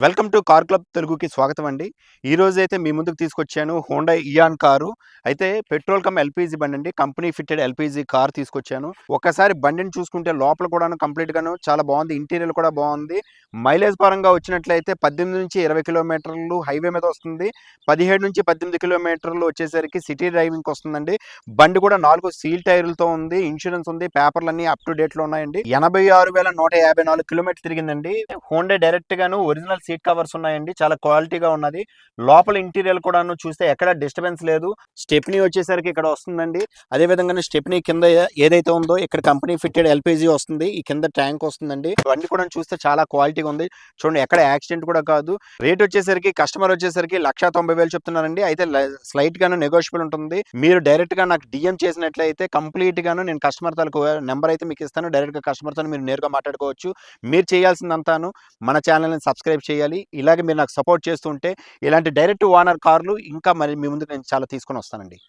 Welcome to car club తెలుగుకి స్వాగతం అండి. ఈ రోజైతే మీ ముందుకు తీసుకొచ్చాను హోండా ఇయాన్ కారు. అయితే పెట్రోల్ కమ్ ఎల్‌పీజీ బండండి. కంపెనీ ఫిట్టెడ్ ఎల్‌పీజీ కార్ తీసుకొచ్చాను. ఒక్కసారి బండిని చూసుకుంటే లోపల కూడాను కంప్లీట్‌గాను చాలా బావుంది. ఇంటీరియర్ కూడా బావుంది. మైలేజ్ పరంగా వచ్చినట్లయితే 18-20 కిలోమీటర్లు హైవే మీద వస్తుంది. 17-18 కిలోమీటర్లు వచ్చేసరికి సిటీ డ్రైవింగ్‌కి వస్తుందండి. బండి కూడా 4 సీల్ టైర్‌లతో ఉంది. ఇన్స్యూరెన్స్ ఉంది. పేపర్‌లన్నీ అప్ టు డేట్‌లో ఉన్నాయండి. 86,154 కిలోమీటర్లు తిరిగిందండి. హోండా డైరెక్ట్‌గాను ఒరిజినల్ సీట్ కవర్స్ ఉన్నాయండి. చాలా క్వాలిటీగా ఉన్నది. లోపల ఇంటీరియర్ కూడాను చూస్తే ఎక్కడ డిస్టర్బెన్స్ లేదు. స్టెప్నీ వచ్చేసరికి ఇక్కడ వస్తుందండి. అదే విధంగానే స్టెప్నీ కింద ఏదైతే ఉందో ఇక్కడ కంపెనీ ఫిట్టెడ్ ఎల్‌పీజీ వస్తుంది. ఈ కింద ట్యాంక్ వస్తుందండి. బండి కూడా చూస్తే చాలా క్వాలిటీగా ఉంది. చూడండి ఎక్కడ యాక్సిడెంట్ కూడా కాదు. రేట్ వచ్చేసరికి కస్టమర్ వచ్చేసరికి 1,90,000 చెప్తున్నారండి. అయితే స్లైట్ గాను నెగోషియబుల్ ఉంటుంది. మీరు డైరెక్ట్ గా నాకు డీఎం చేసినట్లయితే కంప్లీట్ గాను నేను కస్టమర్ తాలూకు నెంబర్ అయితే మీకు ఇస్తాను. డైరెక్ట్ గా కస్టమర్ తో మీరు నేరుగా మాట్లాడుకోవచ్చు. మీరు చేయాల్సిందంతాను మన ఛానల్‌ని సబ్స్క్రైబ్ చేయాలి. ఇలాగే మీరు నాకు సపోర్ట్ చేస్తూ ఉంటే ఇలాంటి డైరెక్ట్ ఓనర్ కార్లు ఇంకా మరి మీ ముందుకు నేను చాలా తీసుకొని వస్తానండి.